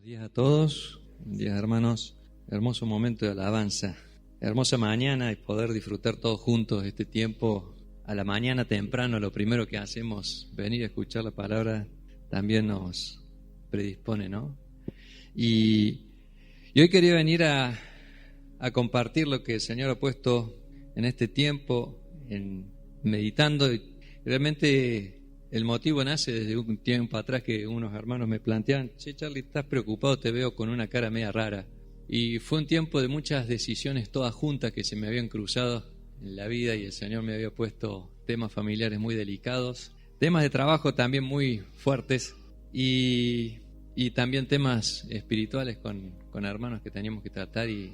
Buenos días a todos, buenos días hermanos, hermoso momento de alabanza, hermosa mañana y poder disfrutar todos juntos este tiempo. A la mañana temprano lo primero que hacemos, venir a escuchar la palabra, también nos predispone, ¿no? Y hoy quería venir a compartir lo que el Señor ha puesto en este tiempo, meditando. Y realmente el motivo nace desde un tiempo atrás que unos hermanos me planteaban: che, Charlie, estás preocupado, te veo con una cara media rara. Y fue un tiempo de muchas decisiones todas juntas que se me habían cruzado en la vida, y el Señor me había puesto temas familiares muy delicados, temas de trabajo también muy fuertes, y también temas espirituales con hermanos que teníamos que tratar, y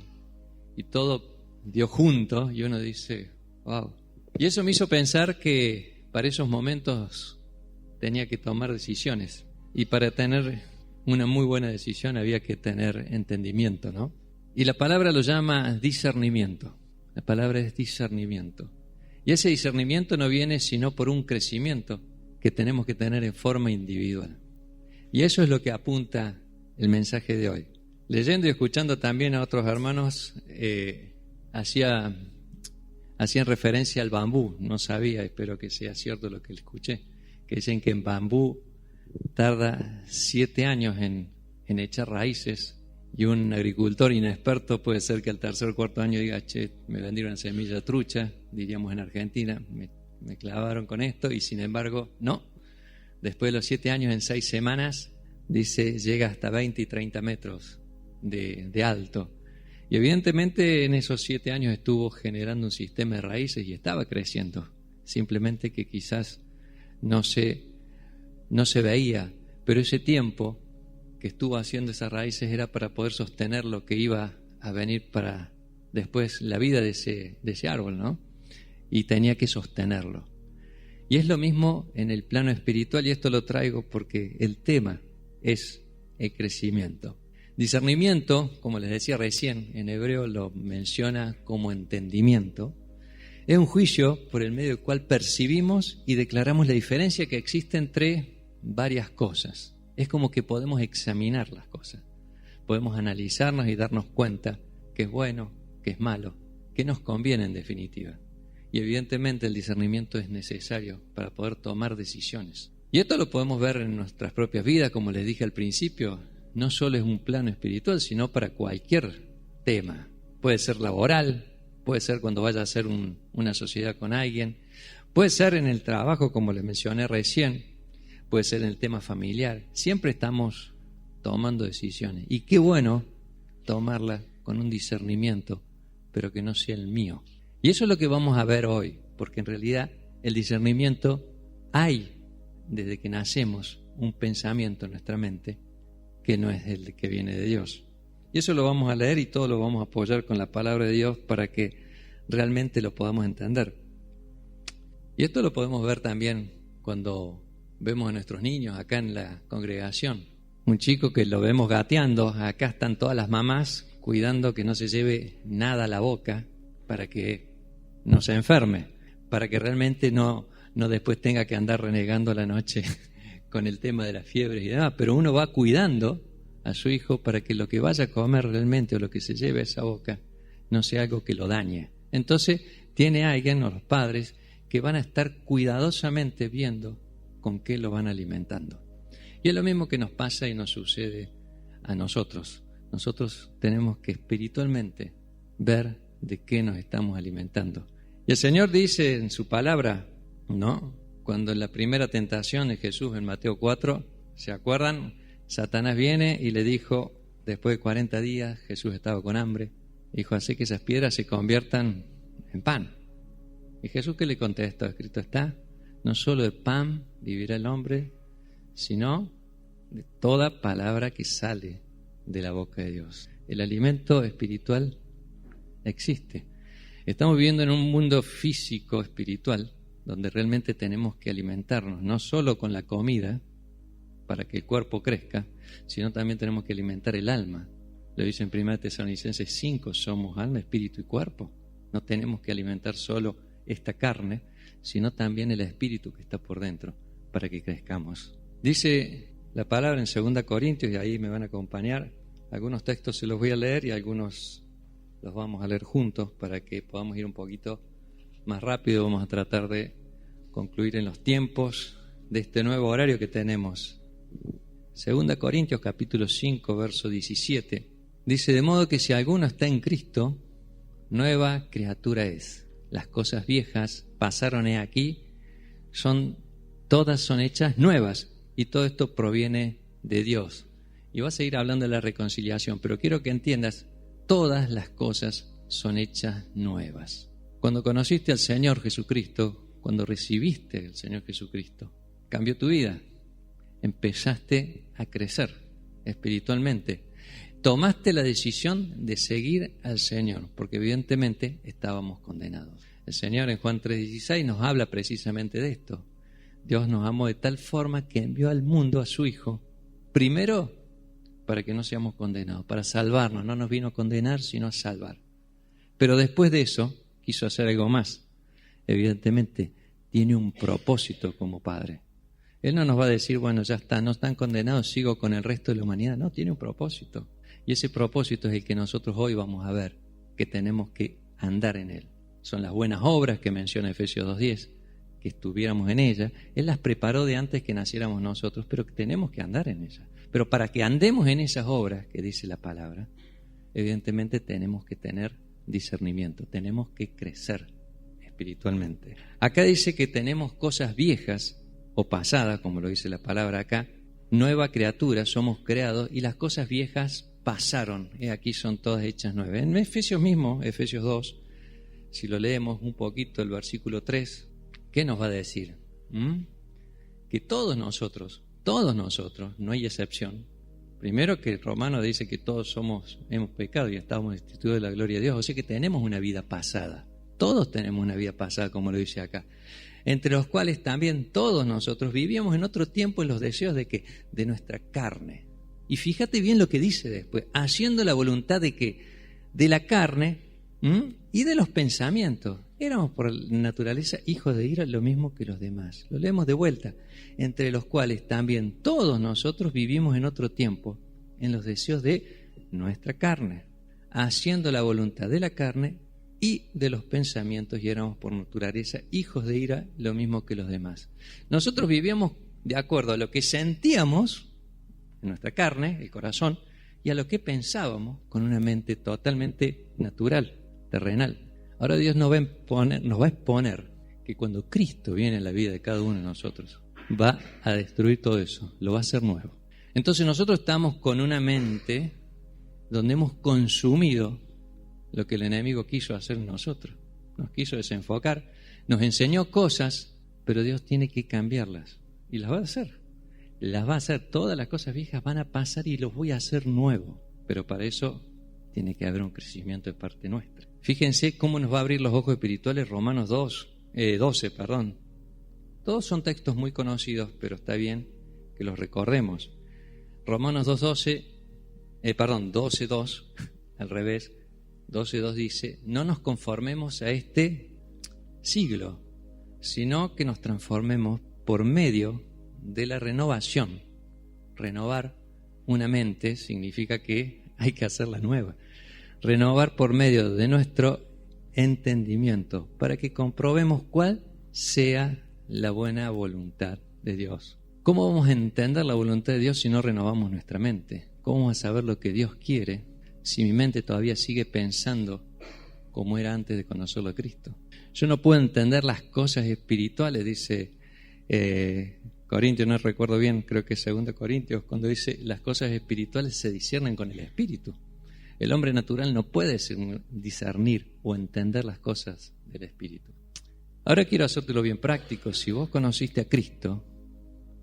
todo dio junto, y uno dice, wow. Y eso me hizo pensar que para esos momentos tenía que tomar decisiones, y para tener una muy buena decisión había que tener entendimiento, ¿no? Y la palabra lo llama discernimiento. La palabra es discernimiento. Y ese discernimiento no viene sino por un crecimiento que tenemos que tener en forma individual. Y eso es lo que apunta el mensaje de hoy. Leyendo y escuchando también a otros hermanos, hacían referencia al bambú. No sabía, espero que sea cierto lo que le escuché, que dicen que en bambú tarda 7 años en echar raíces, y un agricultor inexperto puede ser que al tercer o cuarto año diga, che, me vendieron semilla trucha, diríamos en Argentina, me clavaron con esto, y sin embargo, no. Después de los 7 años, en 6 semanas, dice, llega hasta 20 y 30 metros de alto. Y evidentemente en esos 7 años estuvo generando un sistema de raíces y estaba creciendo. Simplemente que quizás no se veía, pero ese tiempo que estuvo haciendo esas raíces era para poder sostener lo que iba a venir para después, la vida de ese árbol, ¿no? Y tenía que sostenerlo. Y es lo mismo en el plano espiritual, y esto lo traigo porque el tema es el crecimiento. Discernimiento, como les decía recién, en hebreo lo menciona como entendimiento. Es un juicio por el medio del cual percibimos y declaramos la diferencia que existe entre varias cosas. Es como que podemos examinar las cosas, podemos analizarnos y darnos cuenta qué es bueno, qué es malo, qué nos conviene en definitiva. Y evidentemente el discernimiento es necesario para poder tomar decisiones. Y esto lo podemos ver en nuestras propias vidas, como les dije al principio. No solo es un plano espiritual, sino para cualquier tema. Puede ser laboral, puede ser cuando vaya a hacer una sociedad con alguien, puede ser en el trabajo, como les mencioné recién, puede ser en el tema familiar. Siempre estamos tomando decisiones. Y qué bueno tomarlas con un discernimiento, pero que no sea el mío. Y eso es lo que vamos a ver hoy, porque en realidad el discernimiento hay desde que nacemos un pensamiento en nuestra mente que no es el que viene de Dios. Y eso lo vamos a leer y todo lo vamos a apoyar con la palabra de Dios para que realmente lo podamos entender. Y esto lo podemos ver también cuando vemos a nuestros niños acá en la congregación. Un chico que lo vemos gateando, acá están todas las mamás cuidando que no se lleve nada a la boca para que no se enferme, para que realmente no después tenga que andar renegando la noche con el tema de las fiebres y demás. Pero uno va cuidando a su hijo para que lo que vaya a comer realmente o lo que se lleve a esa boca no sea algo que lo dañe. Entonces tiene alguien, o los padres, que van a estar cuidadosamente viendo con qué lo van alimentando. Y es lo mismo que nos pasa y nos sucede a nosotros. Nosotros tenemos que espiritualmente ver de qué nos estamos alimentando. Y el Señor dice en su palabra, ¿no? Cuando en la primera tentación de Jesús en Mateo 4, ¿se acuerdan? Satanás viene y le dijo, después de 40 días, Jesús estaba con hambre, dijo, así que esas piedras se conviertan en pan. ¿Y Jesús qué le contestó? Escrito está, no solo de pan vivirá el hombre, sino de toda palabra que sale de la boca de Dios. El alimento espiritual existe. Estamos viviendo en un mundo físico espiritual donde realmente tenemos que alimentarnos, no solo con la comida para que el cuerpo crezca, sino también tenemos que alimentar el alma. Lo dice en 1 Tesalonicenses 5, somos alma, espíritu y cuerpo. No tenemos que alimentar solo esta carne, sino también el espíritu que está por dentro, para que crezcamos. Dice la palabra en 2 Corintios, y ahí me van a acompañar. Algunos textos se los voy a leer y algunos los vamos a leer juntos para que podamos ir un poquito más rápido. Vamos a tratar de concluir en los tiempos de este nuevo horario que tenemos. 2 Corintios capítulo 5, verso 17. Dice: de modo que si alguno está en Cristo, nueva criatura es. Las cosas viejas pasaron aquí, todas son hechas nuevas, y todo esto proviene de Dios. Y vas a ir hablando de la reconciliación, pero quiero que entiendas, todas las cosas son hechas nuevas. Cuando conociste al Señor Jesucristo, cuando recibiste al Señor Jesucristo, cambió tu vida. Empezaste a crecer espiritualmente. Tomaste la decisión de seguir al Señor, porque evidentemente estábamos condenados. El Señor en Juan 3:16 nos habla precisamente de esto. Dios nos amó de tal forma que envió al mundo a su Hijo, primero para que no seamos condenados, para salvarnos. No nos vino a condenar, sino a salvar. Pero después de eso, quiso hacer algo más. Evidentemente, tiene un propósito como Padre. Él no nos va a decir, bueno, ya está, no están condenados, sigo con el resto de la humanidad. No, tiene un propósito. Y ese propósito es el que nosotros hoy vamos a ver, que tenemos que andar en él. Son las buenas obras que menciona Efesios 2:10, que estuviéramos en ellas. Él las preparó de antes que naciéramos nosotros, pero que tenemos que andar en ellas. Pero para que andemos en esas obras que dice la palabra, evidentemente tenemos que tener discernimiento, tenemos que crecer espiritualmente. Acá dice que tenemos cosas viejas o pasadas, como lo dice la palabra acá, nueva criatura, somos creados y las cosas viejas pasaron, aquí son todas hechas nuevas. En Efesios mismo, Efesios 2, si lo leemos un poquito, el versículo 3, ¿qué nos va a decir? Que todos nosotros, no hay excepción. Primero que Romanos dice que todos hemos pecado y estamos destituidos de la gloria de Dios, o sea que tenemos una vida pasada. Todos tenemos una vida pasada, como lo dice acá. Entre los cuales también todos nosotros vivíamos en otro tiempo en los deseos de nuestra carne. Y fíjate bien lo que dice después, haciendo la voluntad de la carne y de los pensamientos. Éramos por naturaleza hijos de ira, lo mismo que los demás. Lo leemos de vuelta. Entre los cuales también todos nosotros vivimos en otro tiempo en los deseos de nuestra carne, haciendo la voluntad de la carne y de los pensamientos, y éramos por naturaleza hijos de ira, lo mismo que los demás. Nosotros vivíamos de acuerdo a lo que sentíamos en nuestra carne, el corazón, y a lo que pensábamos con una mente totalmente natural, terrenal. Ahora Dios nos va a exponer que cuando Cristo viene en la vida de cada uno de nosotros, va a destruir todo eso, lo va a hacer nuevo. Entonces nosotros estamos con una mente donde hemos consumido lo que el enemigo quiso hacer en nosotros. Nos quiso desenfocar, nos enseñó cosas, pero Dios tiene que cambiarlas. Y las va a hacer. Las va a hacer. Todas las cosas viejas van a pasar y los voy a hacer nuevo. Pero para eso tiene que haber un crecimiento de parte nuestra. Fíjense cómo nos va a abrir los ojos espirituales Romanos 12. Todos son textos muy conocidos, pero está bien que los recordemos. Romanos 12:2, al revés. 12:2 dice, no nos conformemos a este siglo, sino que nos transformemos por medio de la renovación. Renovar una mente significa que hay que hacerla nueva. Renovar por medio de nuestro entendimiento, para que comprobemos cuál sea la buena voluntad de Dios. ¿Cómo vamos a entender la voluntad de Dios si no renovamos nuestra mente? ¿Cómo vamos a saber lo que Dios quiere si mi mente todavía sigue pensando como era antes de conocerlo a Cristo? Yo no puedo entender las cosas espirituales, dice Corintios, no recuerdo bien, creo que es 2 Corintios, cuando dice las cosas espirituales se disciernen con el Espíritu. El hombre natural no puede discernir o entender las cosas del Espíritu. Ahora quiero hacértelo bien práctico. Si vos conociste a Cristo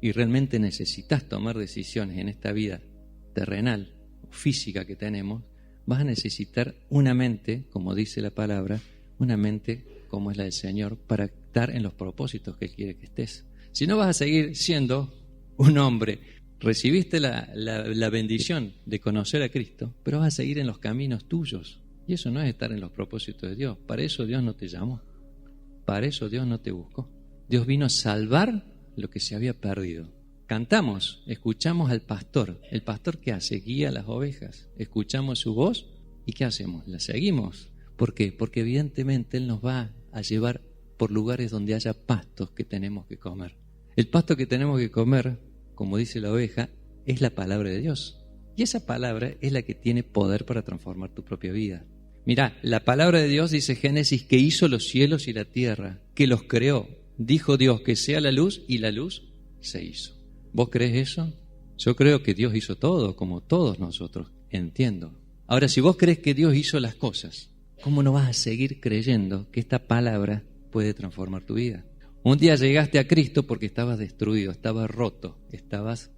y realmente necesitas tomar decisiones en esta vida terrenal o física que tenemos, vas a necesitar una mente, como dice la palabra, una mente como es la del Señor, para estar en los propósitos que Él quiere que estés. Si no, vas a seguir siendo un hombre. Recibiste la bendición de conocer a Cristo, pero vas a seguir en los caminos tuyos. Y eso no es estar en los propósitos de Dios. Para eso Dios no te llamó. Para eso Dios no te buscó. Dios vino a salvar lo que se había perdido. cantamos, escuchamos al pastor. ¿El pastor qué hace? Guía a las ovejas. Escuchamos su voz y ¿qué hacemos? La seguimos. ¿Por qué? Porque evidentemente Él nos va a llevar por lugares donde haya pastos que tenemos que comer. El pasto que tenemos que comer, como dice la oveja, es la palabra de Dios. Y esa palabra es la que tiene poder para transformar tu propia vida. Mirá, la palabra de Dios dice Génesis que hizo los cielos y la tierra, que los creó. Dijo Dios que sea la luz y la luz se hizo. ¿Vos crees eso? Yo creo que Dios hizo todo, como todos nosotros, entiendo. Ahora, si vos crees que Dios hizo las cosas, ¿cómo no vas a seguir creyendo que esta palabra puede transformar tu vida? Un día llegaste a Cristo porque estabas destruido, estabas roto, estabas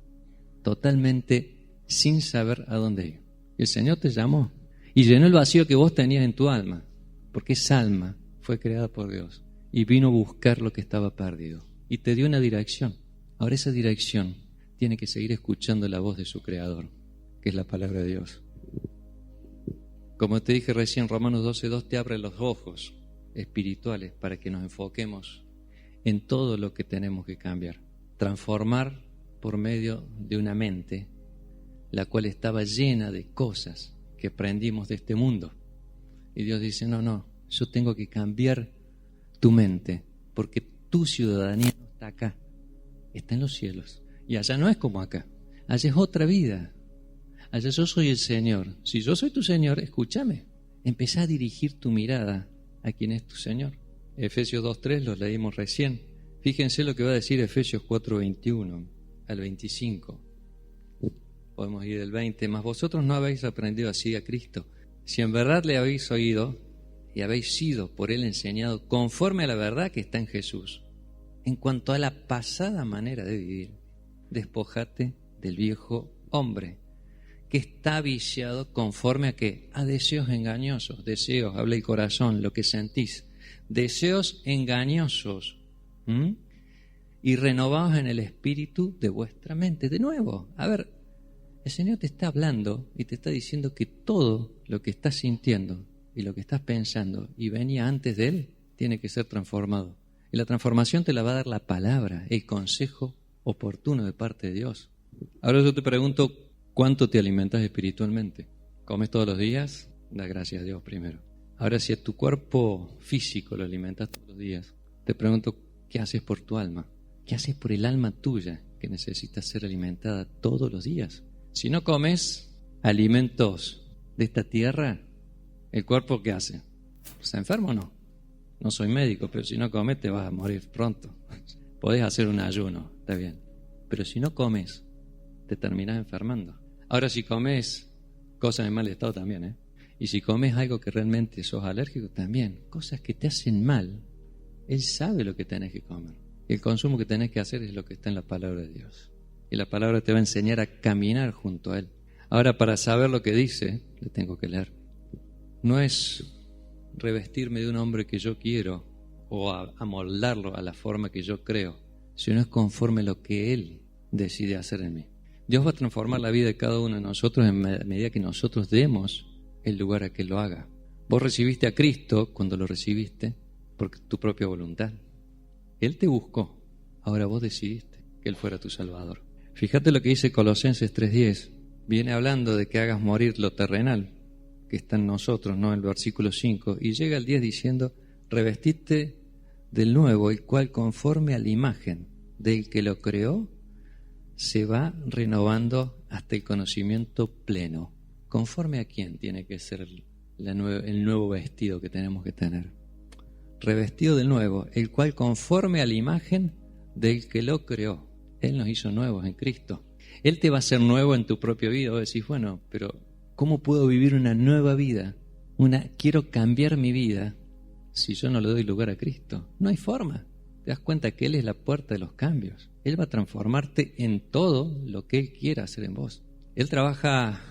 totalmente sin saber a dónde ir. Y el Señor te llamó y llenó el vacío que vos tenías en tu alma, porque esa alma fue creada por Dios y vino a buscar lo que estaba perdido y te dio una dirección. Ahora esa dirección tiene que seguir escuchando la voz de su Creador, que es la palabra de Dios. Como te dije recién, Romanos 12:2 te abre los ojos espirituales para que nos enfoquemos en todo lo que tenemos que cambiar. Transformar por medio de una mente la cual estaba llena de cosas que aprendimos de este mundo. Y Dios dice, no, yo tengo que cambiar tu mente, porque tu ciudadanía no está acá, está en los cielos. Y allá no es como acá, allá es otra vida. Allá yo soy el Señor. Si yo soy tu Señor, escúchame. Empezá a dirigir tu mirada a quien es tu Señor. Efesios 2:3 lo leímos recién. Fíjense lo que va a decir Efesios 4:21 al 25. Podemos ir del 20. Mas vosotros no habéis aprendido así a Cristo. Si en verdad le habéis oído y habéis sido por Él enseñado conforme a la verdad que está en Jesús, en cuanto a la pasada manera de vivir, despojate del viejo hombre, que está viciado conforme a qué? A deseos engañosos. Deseos, habla el corazón, lo que sentís. Deseos engañosos. Y renovados en el espíritu de vuestra mente. De nuevo, a ver, el Señor te está hablando y te está diciendo que todo lo que estás sintiendo y lo que estás pensando y venía antes de Él, tiene que ser transformado. Y la transformación te la va a dar la palabra, el consejo oportuno de parte de Dios. Ahora yo te pregunto, ¿cuánto te alimentas espiritualmente? ¿Comes todos los días? Da gracias a Dios primero. Ahora, si a tu cuerpo físico lo alimentas todos los días, te pregunto, ¿qué haces por tu alma? ¿Qué haces por el alma tuya que necesita ser alimentada todos los días? Si no comes alimentos de esta tierra, ¿el cuerpo qué hace? ¿Está enfermo o no? No soy médico, pero si no comes te vas a morir pronto. Podés hacer un ayuno, está bien. Pero si no comes, te terminás enfermando. Ahora, si comes cosas en mal estado también, y si comes algo que realmente sos alérgico también, cosas que te hacen mal, Él sabe lo que tenés que comer. El consumo que tenés que hacer es lo que está en la palabra de Dios. Y la palabra te va a enseñar a caminar junto a Él. Ahora, para saber lo que dice, le tengo que leer. No es revestirme de un hombre que yo quiero o amoldarlo a la forma que yo creo, sino es conforme a lo que Él decide hacer en mí. Dios va a transformar la vida de cada uno de nosotros en medida que nosotros demos el lugar a que lo haga. Vos recibiste a Cristo cuando lo recibiste por tu propia voluntad. Él te buscó, ahora vos decidiste que Él fuera tu Salvador. Fíjate lo que dice Colosenses 3:10. Viene hablando de que hagas morir lo terrenal que está en nosotros, ¿no? El versículo 5. Y llega el 10 diciendo, revestiste del nuevo, el cual conforme a la imagen del que lo creó, se va renovando hasta el conocimiento pleno. ¿Conforme a quién tiene que ser el nuevo vestido que tenemos que tener? Revestido del nuevo, el cual conforme a la imagen del que lo creó. Él nos hizo nuevos en Cristo. Él te va a hacer nuevo en tu propia vida. Vos decís, bueno, pero ¿cómo puedo vivir una nueva vida? Quiero cambiar mi vida si yo no le doy lugar a Cristo. No hay forma. Te das cuenta que Él es la puerta de los cambios. Él va a transformarte en todo lo que Él quiera hacer en vos. Él trabaja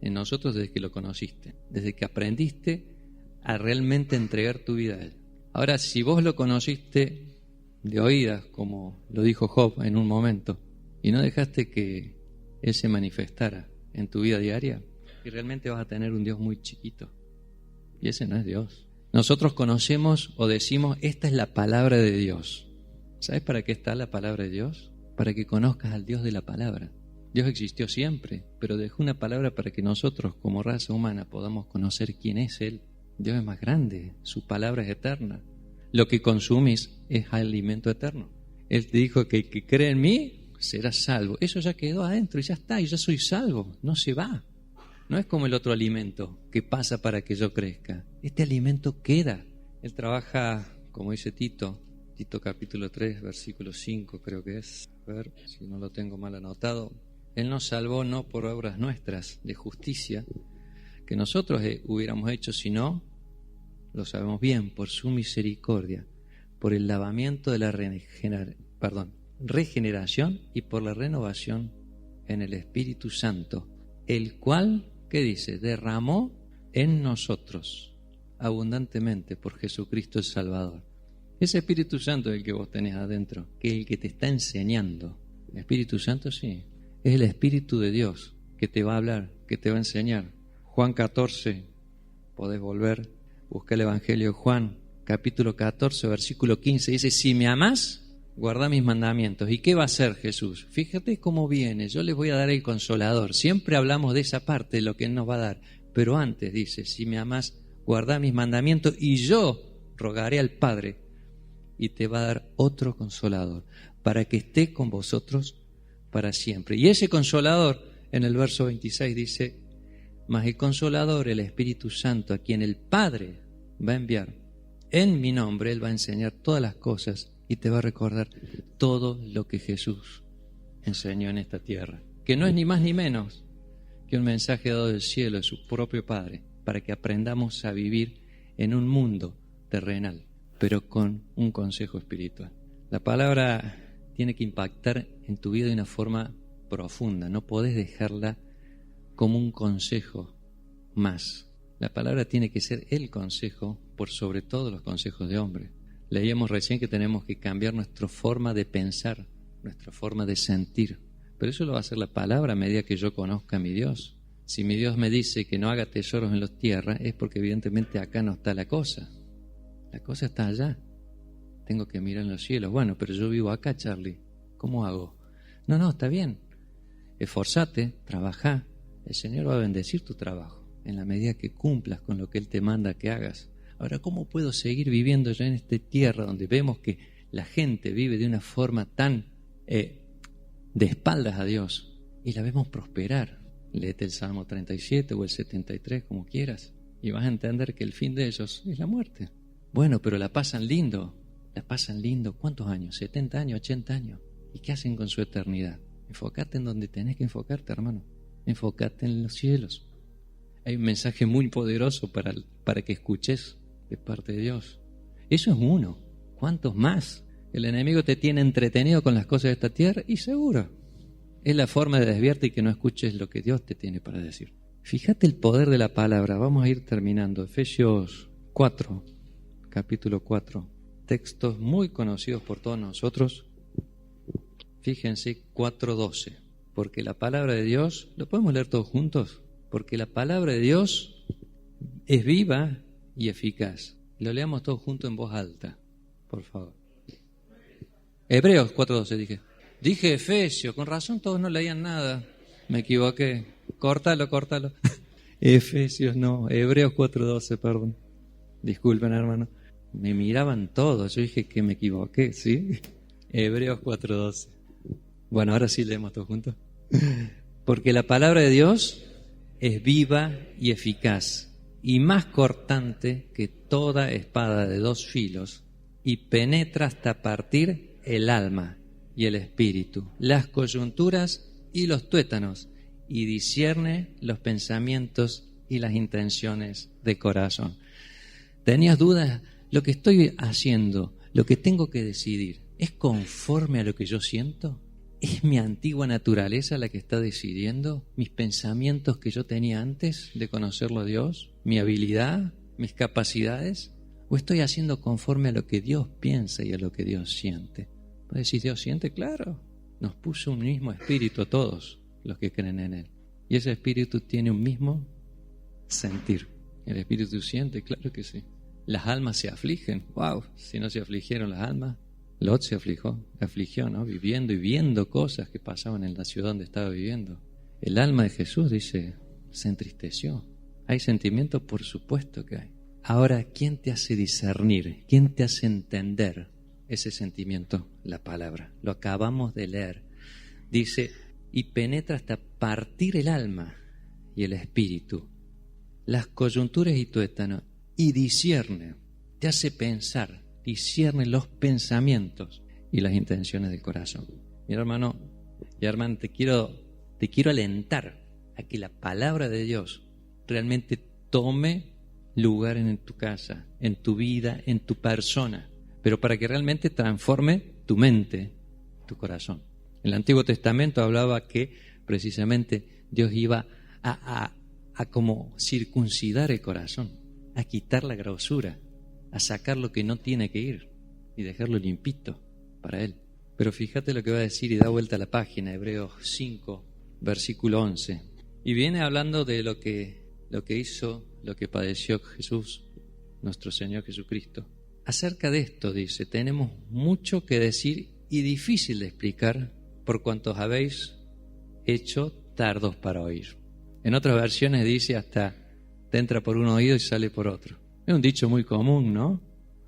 en nosotros desde que lo conociste, desde que aprendiste a realmente entregar tu vida a Él. Ahora, si vos lo conociste de oídas, como lo dijo Job en un momento, y no dejaste que Él se manifestara en tu vida diaria, y realmente vas a tener un Dios muy chiquito. Y ese no es Dios. Nosotros conocemos o decimos, esta es la palabra de Dios. ¿Sabes para qué está la palabra de Dios? para que conozcas al Dios de la palabra. Dios existió siempre, pero dejó una palabra para que nosotros, como raza humana, podamos conocer quién es Él. Dios es más grande, su palabra es eterna. Lo que consumís es alimento eterno. Él te dijo que el que cree en mí será salvo. Eso ya quedó adentro y ya está, y ya soy salvo, no se va. No es como el otro alimento que pasa para que yo crezca. Este alimento queda. Él trabaja, como dice Tito capítulo 3, versículo 5 creo que es. A ver si no lo tengo mal anotado. Él nos salvó no por obras nuestras de justicia que nosotros hubiéramos hecho, sino, lo sabemos bien, por su misericordia, por el lavamiento de la regeneración y por la renovación en el Espíritu Santo, el cual, ¿qué dice? Derramó en nosotros abundantemente por Jesucristo el Salvador. Ese Espíritu Santo es el que vos tenés adentro, que es el que te está enseñando. El Espíritu Santo sí, es el Espíritu de Dios que te va a hablar, que te va a enseñar. Juan 14, podés volver, busca el Evangelio de Juan, capítulo 14, versículo 15, dice, si me amás, guardá mis mandamientos. ¿Y qué va a hacer Jesús? Fíjate cómo viene, yo les voy a dar el Consolador. Siempre hablamos de esa parte, de lo que Él nos va a dar, pero antes dice, si me amás, guardá mis mandamientos y yo rogaré al Padre y te va a dar otro Consolador para que esté con vosotros para siempre. Y ese Consolador, en el verso 26 dice, mas el Consolador, el Espíritu Santo, a quien el Padre va a enviar en mi nombre, Él va a enseñar todas las cosas y te va a recordar todo lo que Jesús enseñó en esta tierra, que no es ni más ni menos que un mensaje dado del cielo de su propio Padre, para que aprendamos a vivir en un mundo terrenal, pero con un consejo espiritual. La palabra tiene que impactar en tu vida de una forma profunda, no podés dejarla como un consejo más. La palabra tiene que ser el consejo por sobre todos los consejos de hombre. Leíamos recién que tenemos que cambiar nuestra forma de pensar, nuestra forma de sentir, pero eso lo va a hacer la palabra a medida que yo conozca a mi Dios. Si mi Dios me dice que no haga tesoros en la tierra, es porque evidentemente acá no está la cosa. La cosa está allá. Tengo que mirar en los cielos. Bueno, pero yo vivo acá, Charlie. ¿Cómo hago? No, está bien. Esforzate, trabajá. El Señor va a bendecir tu trabajo en la medida que cumplas con lo que Él te manda que hagas. Ahora, ¿cómo puedo seguir viviendo yo en esta tierra donde vemos que la gente vive de una forma tan de espaldas a Dios y la vemos prosperar? Léete el Salmo 37 o el 73, como quieras, y vas a entender que el fin de ellos es la muerte. Bueno, pero la pasan lindo. ¿Cuántos años? 70 años, 80 años. ¿Y qué hacen con su eternidad? Enfócate en donde tenés que enfocarte, hermano. Enfócate en los cielos. Hay un mensaje muy poderoso para que escuches de parte de Dios. Eso es uno. ¿Cuántos más? El enemigo te tiene entretenido con las cosas de esta tierra y seguro. Es la forma de desviarte y que no escuches lo que Dios te tiene para decir. Fíjate el poder de la palabra. Vamos a ir terminando. Efesios 4, capítulo 4. Textos muy conocidos por todos nosotros. Fíjense, 4:12. Porque la palabra de Dios, ¿lo podemos leer todos juntos? Porque la palabra de Dios es viva y eficaz. Lo leamos todos juntos en voz alta, por favor. Hebreos 4:12 dije. Dije Efesios, con razón todos no leían nada. Me equivoqué. Córtalo. Efesios no, Hebreos 4:12, perdón. Disculpen, hermano. Me miraban todos, yo dije que me equivoqué, ¿sí? Hebreos 4:12. Bueno, ahora sí leemos todos juntos. Porque la palabra de Dios es viva y eficaz, y más cortante que toda espada de dos filos, y penetra hasta partir el alma y el espíritu, las coyunturas y los tuétanos, y discierne los pensamientos y las intenciones de corazón. ¿Tenías dudas? Lo que estoy haciendo, lo que tengo que decidir, ¿es conforme a lo que yo siento? ¿Es mi antigua naturaleza la que está decidiendo? ¿Mis pensamientos que yo tenía antes de conocerlo a Dios? ¿Mi habilidad? ¿Mis capacidades? ¿O estoy haciendo conforme a lo que Dios piensa y a lo que Dios siente? ¿Puedes decir Dios siente? Claro. Nos puso un mismo espíritu a todos los que creen en Él. Y ese espíritu tiene un mismo sentir. ¿El espíritu siente? Claro que sí. Las almas se afligen. ¡Wow! Si no se afligieron las almas, Lot se afligió, ¿no? Viviendo y viendo cosas que pasaban en la ciudad donde estaba viviendo. El alma de Jesús, dice, se entristeció. ¿Hay sentimientos? Por supuesto que hay. Ahora, ¿quién te hace discernir? ¿Quién te hace entender ese sentimiento? La palabra. Lo acabamos de leer. Dice, y penetra hasta partir el alma y el espíritu, las coyunturas y tuétanos, y discierne, te hace pensar, discierne los pensamientos y las intenciones del corazón. Mira, hermano y hermana, te quiero alentar a que la palabra de Dios realmente tome lugar en tu casa, en tu vida, en tu persona, pero para que realmente transforme tu mente, tu corazón. En el Antiguo Testamento hablaba que precisamente Dios iba a como circuncidar el corazón, a quitar la grosura, a sacar lo que no tiene que ir y dejarlo limpito para Él. Pero fíjate lo que va a decir y da vuelta a la página, Hebreos 5, versículo 11. Y viene hablando de lo que hizo, lo que padeció Jesús, nuestro Señor Jesucristo. Acerca de esto, dice, tenemos mucho que decir y difícil de explicar por cuantos habéis hecho tardos para oír. En otras versiones dice hasta te entra por un oído y sale por otro. Es un dicho muy común, ¿no?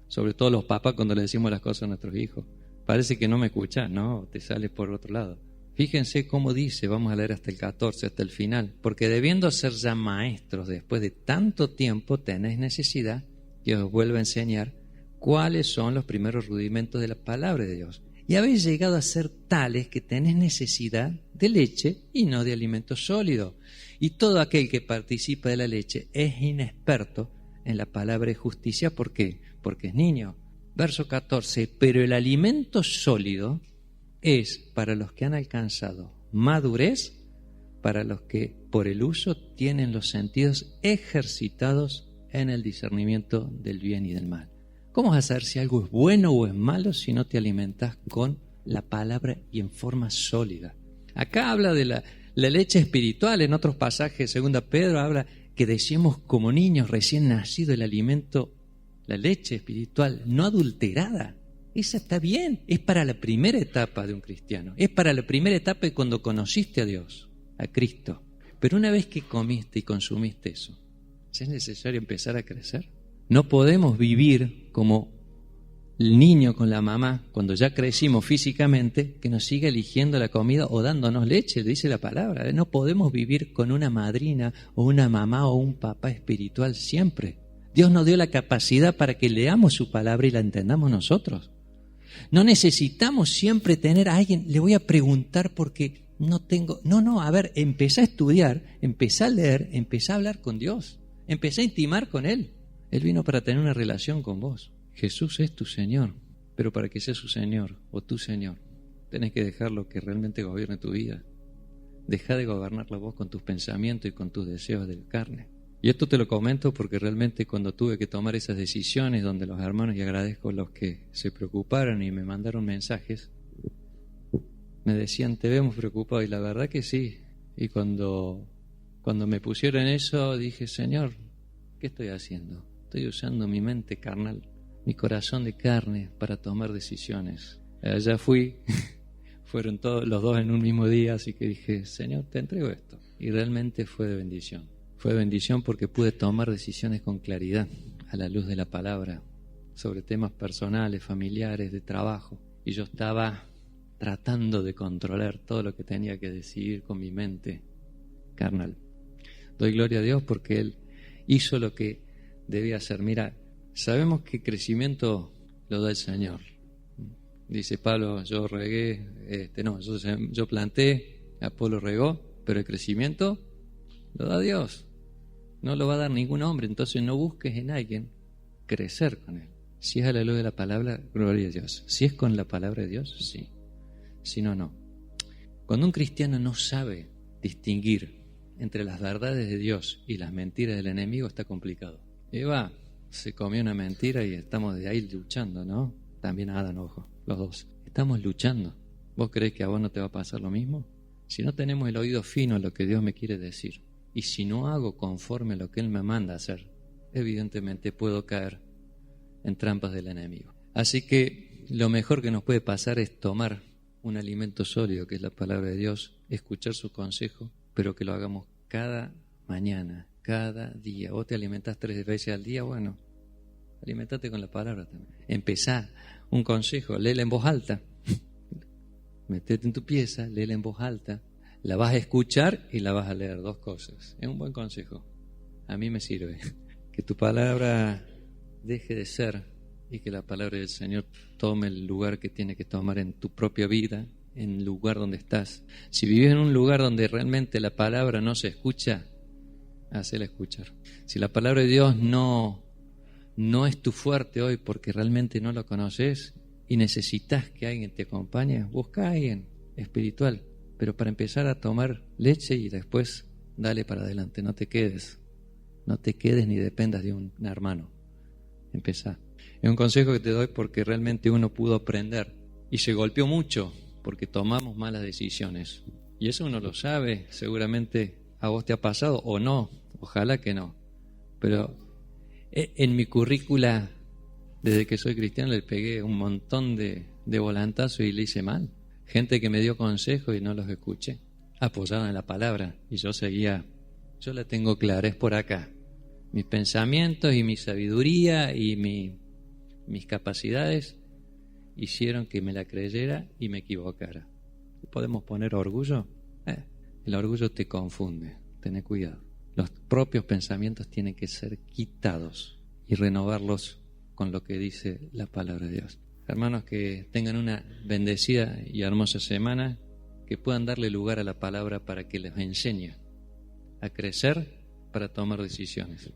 Sobre todo los papás cuando le decimos las cosas a nuestros hijos. Parece que no me escuchas, ¿no? Te sale por otro lado. Fíjense cómo dice, vamos a leer hasta el 14, hasta el final. Porque debiendo ser ya maestros después de tanto tiempo, tenéis necesidad que os vuelva a enseñar cuáles son los primeros rudimentos de la palabra de Dios. Y habéis llegado a ser tales que tenéis necesidad de leche y no de alimento sólido. Y todo aquel que participa de la leche es inexperto en la palabra de justicia. ¿Por qué? Porque es niño. Verso 14, pero el alimento sólido es para los que han alcanzado madurez, para los que por el uso tienen los sentidos ejercitados en el discernimiento del bien y del mal. ¿Cómo vas a saber si algo es bueno o es malo si no te alimentas con la palabra y en forma sólida? Acá habla de la leche espiritual, en otros pasajes, 2 Pedro habla que decimos como niños recién nacidos el alimento, la leche espiritual no adulterada. Esa está bien, es para la primera etapa de un cristiano, es para la primera etapa de cuando conociste a Dios, a Cristo. Pero una vez que comiste y consumiste eso, ¿es necesario empezar a crecer? No podemos vivir como el niño con la mamá, cuando ya crecimos físicamente, que nos siga eligiendo la comida o dándonos leche, dice la palabra. No podemos vivir con una madrina o una mamá o un papá espiritual siempre. Dios nos dio la capacidad para que leamos su palabra y la entendamos nosotros. No necesitamos siempre tener a alguien, le voy a preguntar porque no tengo... No, a ver, empecé a estudiar, empecé a leer, empecé a hablar con Dios, empecé a intimar con Él. Él vino para tener una relación con vos. Jesús es tu Señor, pero para que sea su Señor o tu Señor, tenés que dejarlo que realmente gobierne tu vida. Deja de gobernarla vos con tus pensamientos y con tus deseos de la carne. Y esto te lo comento porque realmente cuando tuve que tomar esas decisiones, donde los hermanos, y agradezco a los que se preocuparon y me mandaron mensajes, me decían, te vemos preocupado, y la verdad que sí. Y cuando me pusieron eso, dije, Señor, ¿qué estoy haciendo? Estoy usando mi mente carnal, mi corazón de carne para tomar decisiones. Allá fui, fueron todos los dos en un mismo día, así que dije, Señor, te entrego esto. Y realmente fue de bendición. Fue de bendición porque pude tomar decisiones con claridad, a la luz de la palabra, sobre temas personales, familiares, de trabajo. Y yo estaba tratando de controlar todo lo que tenía que decidir con mi mente carnal. Doy gloria a Dios porque Él hizo lo que debía hacer. Mira, sabemos que crecimiento lo da el Señor. Dice Pablo, yo regué, yo planté, Apolo regó, pero el crecimiento lo da Dios. No lo va a dar ningún hombre, entonces no busques en alguien crecer con Él. Si es a la luz de la palabra, gloria a Dios. Si es con la palabra de Dios, sí. Si no, no. Cuando un cristiano no sabe distinguir entre las verdades de Dios y las mentiras del enemigo, está complicado. Eva se comió una mentira y estamos de ahí luchando, ¿no? También Adán, ojo, los dos. Estamos luchando. ¿Vos creés que a vos no te va a pasar lo mismo? Si no tenemos el oído fino a lo que Dios me quiere decir, y si no hago conforme a lo que Él me manda hacer, evidentemente puedo caer en trampas del enemigo. Así que lo mejor que nos puede pasar es tomar un alimento sólido, que es la palabra de Dios, escuchar su consejo, pero que lo hagamos cada mañana, cada día. Vos te alimentás 3 veces al día, bueno, alimentate con la palabra también. Empezá un consejo, léela en voz alta. Metete en tu pieza, léela en voz alta. La vas a escuchar y la vas a leer, 2 cosas. Es un buen consejo. A mí me sirve. Que tu palabra deje de ser y que la palabra del Señor tome el lugar que tiene que tomar en tu propia vida, en el lugar donde estás. Si vives en un lugar donde realmente la palabra no se escucha, hacela escuchar. Si la palabra de Dios no es tu fuerte hoy porque realmente no lo conoces y necesitas que alguien te acompañe, busca a alguien espiritual, pero para empezar a tomar leche y después dale para adelante. No te quedes ni dependas de un hermano. Empezá. Es un consejo que te doy porque realmente uno pudo aprender y se golpeó mucho porque tomamos malas decisiones. Y eso uno lo sabe, seguramente a vos te ha pasado o no, ojalá que no. Pero en mi currícula, desde que soy cristiano, le pegué un montón de volantazos y le hice mal. Gente que me dio consejos y no los escuché. Apoyaban en la palabra y yo la tengo clara, es por acá. Mis pensamientos y mi sabiduría y mis capacidades hicieron que me la creyera y me equivocara. ¿Podemos poner orgullo? El orgullo te confunde, tené cuidado. Los propios pensamientos tienen que ser quitados y renovarlos con lo que dice la palabra de Dios. Hermanos, que tengan una bendecida y hermosa semana, que puedan darle lugar a la palabra para que les enseñe a crecer para tomar decisiones.